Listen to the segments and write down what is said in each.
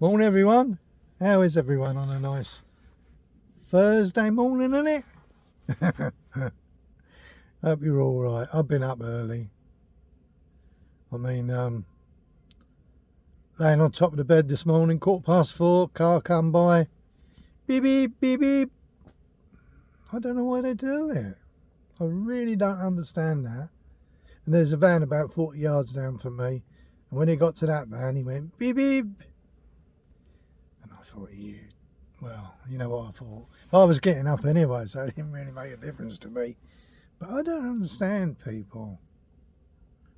Morning everyone. How is everyone on a nice Thursday morning, isn't it? Hope you're all right. I've been up early. I mean, laying on top of the bed this morning, 4:15, car come by. Beep, beep, beep, beep. I don't know why they do it. I really don't understand that. And there's a van about 40 yards down from me. And when he got to that van, he went beep, beep. And I thought, well, you know what I thought? I was getting up anyway, so it didn't really make a difference to me. But I don't understand people.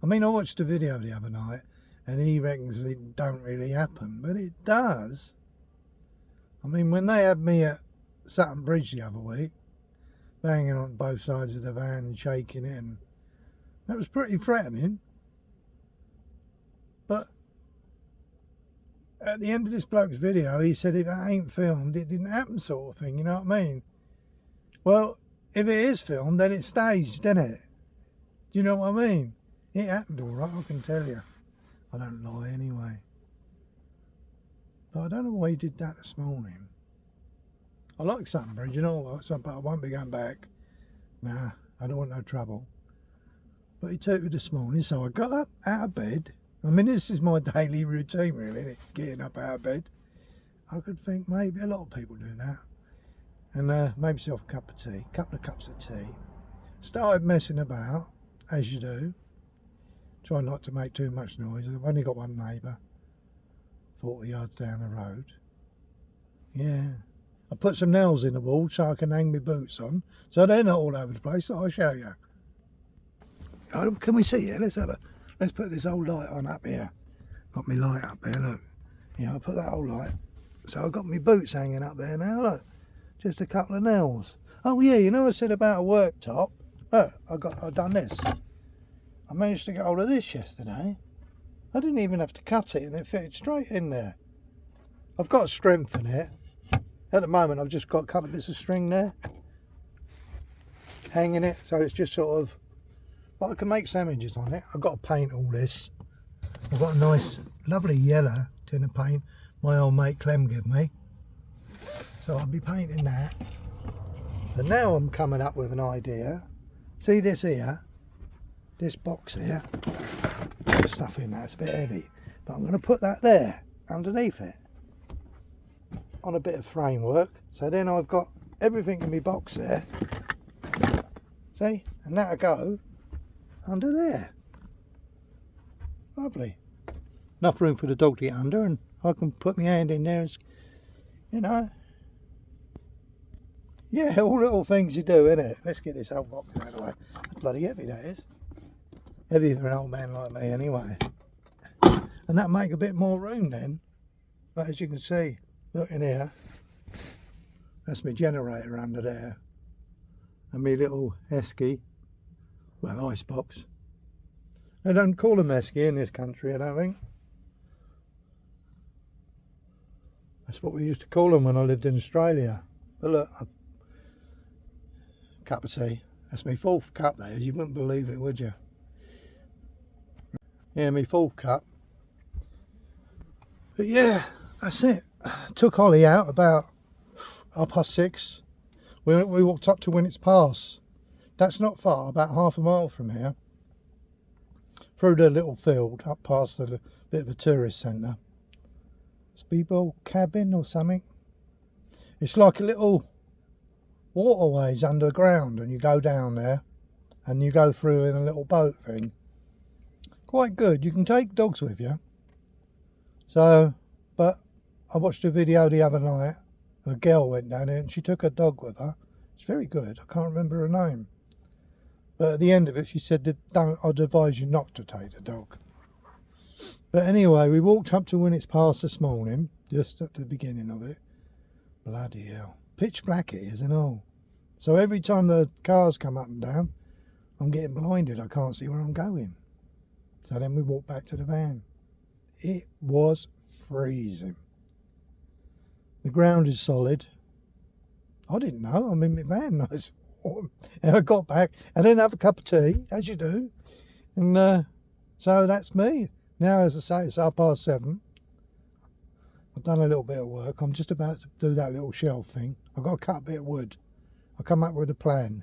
I mean, I watched a video the other night, and he reckons it don't really happen, but it does. I mean, when they had me at Sutton Bridge the other week, banging on both sides of the van and shaking it, and that was pretty threatening. But at the end of this bloke's video, he said if it ain't filmed, it didn't happen, sort of thing, you know what I mean? Well, if it is filmed, then it's staged, isn't it? Do you know what I mean? It happened all right, I can tell you. I don't lie anyway. But I don't know why he did that this morning. I like Sutton Bridge, you know, but I won't be going back. Nah, I don't want no trouble. But he took me this morning, so I got up out of bed. I mean, this is my daily routine, really, isn't it? Getting up out of bed. I could think maybe a lot of people do that. And made myself a cup of tea, a couple of cups of tea. Started messing about, as you do. Try not to make too much noise. I've only got one neighbour, 40 yards down the road. Yeah. I put some nails in the wall so I can hang my boots on, so they're not all over the place. So I'll show you. Oh, can we see it? Let's put this old light on up here. Got my light up there, look. Yeah, I put that old light. So I've got my boots hanging up there now, look. Just a couple of nails. Oh yeah, you know I said about a worktop? Look, I've done this. I managed to get hold of this yesterday. I didn't even have to cut it and it fitted straight in there. I've got to strengthen it. At the moment I've just got a couple of bits of string there. Hanging it, so it's just sort of, but I can make sandwiches on it. I've got to paint all this. I've got a nice, lovely yellow tin of paint my old mate Clem gave me. So I'll be painting that. And now I'm coming up with an idea. See this here? This box here? There's stuff in there, it's a bit heavy. But I'm going to put that there, underneath it. On a bit of framework. So then I've got everything in my box there. See? And that'll go under there. Lovely. Enough room for the dog to get under, and I can put my hand in there and, you know. Yeah, all little things you do, innit? Let's get this old box out of the way. That's bloody heavy, that is. Heavy for an old man like me, anyway. And that'll make a bit more room then. But as you can see, look in here. That's my generator under there. And my little esky. Well, ice box. They don't call them esky in this country, I don't think. That's what we used to call them when I lived in Australia. But look, a cup of tea. That's my fourth cup, that is. You wouldn't believe it, would you? Yeah, my fourth cup. But yeah, that's it. Took Holly out about 6:30. We walked up to Winnets Pass. That's not far, about half a mile from here. Through the little field, up past the bit of a tourist centre. Speedball cabin or something. It's like a little waterways underground, and you go down there and you go through in a little boat thing. Quite good. You can take dogs with you. So, but I watched a video the other night. A girl went down there and she took her dog with her. It's very good. I can't remember her name. But at the end of it, she said, I'd advise you not to take the dog. But anyway, we walked up to Winnets Pass this morning, just at the beginning of it. Bloody hell. Pitch black it is and all. So every time the cars come up and down, I'm getting blinded. I can't see where I'm going. So then we walked back to the van. It was freezing. The ground is solid. I didn't know. I'm in my van, nice warm. And I got back and then have a cup of tea, as you do. And so that's me. Now, as I say, it's 7:30. I've done a little bit of work. I'm just about to do that little shelf thing. I've got to cut a bit of wood. I'll come up with a plan.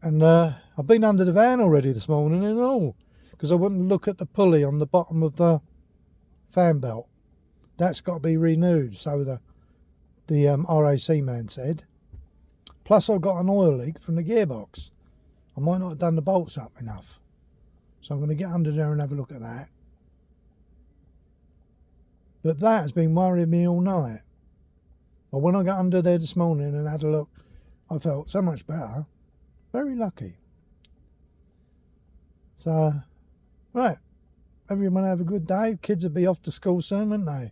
And I've been under the van already this morning and all, because I wouldn't look at the pulley on the bottom of the fan belt. That's got to be renewed, so the RAC man said. Plus I've got an oil leak from the gearbox. I might not have done the bolts up enough. So I'm going to get under there and have a look at that. But that has been worrying me all night. But when I got under there this morning and had a look, I felt so much better. Very lucky. So, right. Everyone have a good day. Kids will be off to school soon, won't they?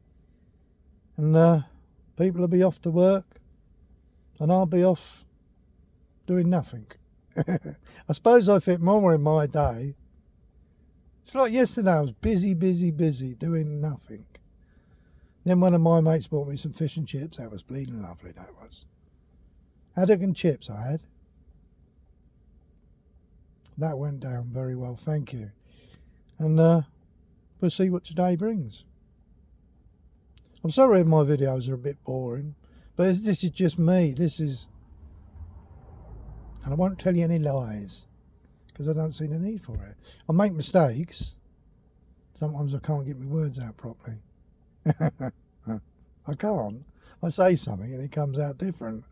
And people will be off to work. And I'll be off doing nothing. I suppose I fit more in my day. It's like yesterday, I was busy doing nothing. Then one of my mates bought me some fish and chips. That was bleeding lovely, that was. Haddock and chips I had. That went down very well, thank you. And we'll see what today brings. I'm sorry if my videos are a bit boring, but this is just me. And I won't tell you any lies, because I don't see the need for it. I make mistakes. Sometimes I can't get my words out properly. I can't. I say something and it comes out different.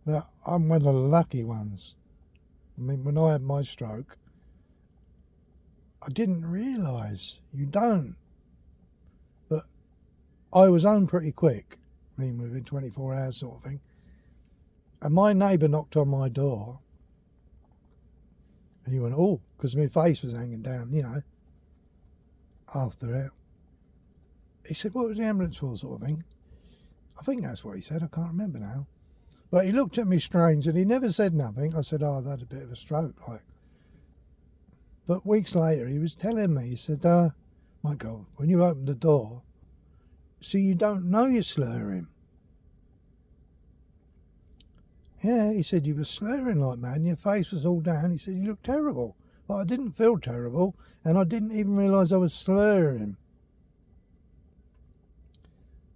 But I'm one of the lucky ones. I mean, when I had my stroke, I didn't realise. You don't. But I was home pretty quick. I mean, within 24 hours sort of thing. And my neighbour knocked on my door. And he went, oh, because my face was hanging down, you know, after it. He said, what was the ambulance for, sort of thing? I think that's what he said. I can't remember now. But he looked at me strange and he never said nothing. I said, oh, I've had a bit of a stroke, like. But weeks later, he was telling me, he said, my God, when you open the door, see, you don't know you're slurring. Yeah, he said, you were slurring like mad and your face was all down. He said, you look terrible. But I didn't feel terrible and I didn't even realise I was slurring.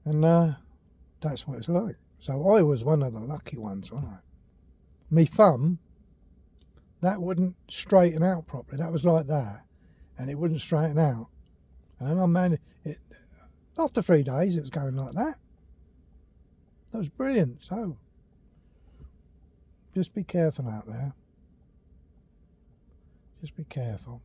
And that's what it's like. So I was one of the lucky ones, wasn't I? Me thumb, that wouldn't straighten out properly. That was like that. And it wouldn't straighten out. And I managed it. After 3 days, it was going like that. That was brilliant. So, just be careful out there. Just be careful.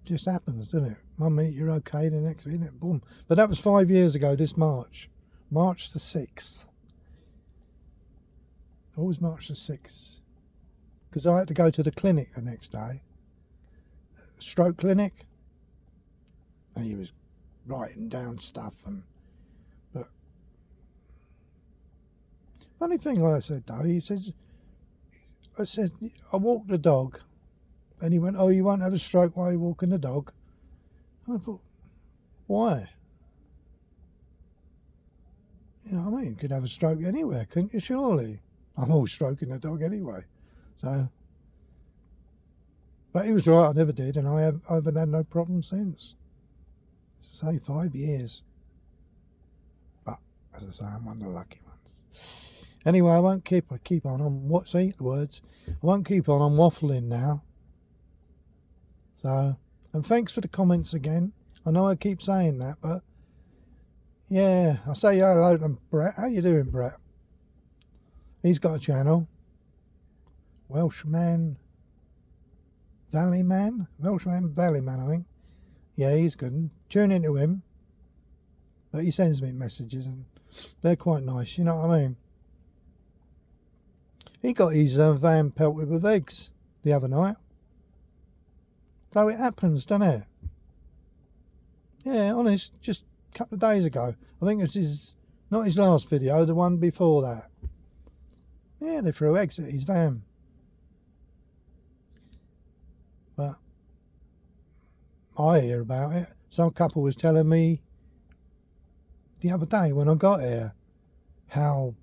Just happens, doesn't it? Mummy, you're okay, the next minute, boom. But that was 5 years ago, this March. March the 6th. Always March the 6th. Because I had to go to the clinic the next day. Stroke clinic. And he was writing down stuff. But funny thing I said though, I said, I walked the dog. And he went, oh, you won't have a stroke while you're walking the dog. And I thought, why? You know what I mean? You could have a stroke anywhere, couldn't you, surely? I'm all stroking the dog anyway. So, but he was right, I never did, and I haven't had no problem since. Say 5 years. But, as I say, I'm one of the lucky ones. Anyway, I won't keep on. I won't keep on. I'm waffling now. So, and thanks for the comments again. I know I keep saying that, but yeah, I say hello to Brett. How you doing, Brett? He's got a channel. Welshman Valleyman, I think. Yeah, he's good. Tune into him. But he sends me messages and they're quite nice, you know what I mean? He got his van pelted with eggs the other night. So it happens, doesn't it? Yeah, honest, just a couple of days ago. I think it's not his last video, the one before that. Yeah, they threw eggs at his van. But I hear about it. Some couple was telling me the other day when I got here how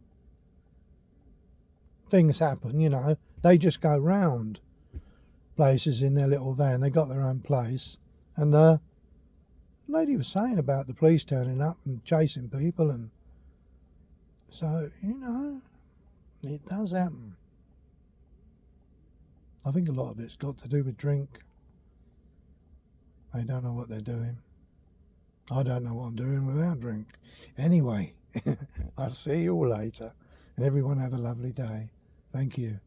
things happen, you know. They just go round places in their little van. They got their own place. And lady was saying about the police turning up and chasing people, and so, you know, it does happen. I think a lot of it's got to do with drink. They don't know what they're doing. I don't know what I'm doing without drink. Anyway, I'll see you all later, and everyone have a lovely day. Thank you.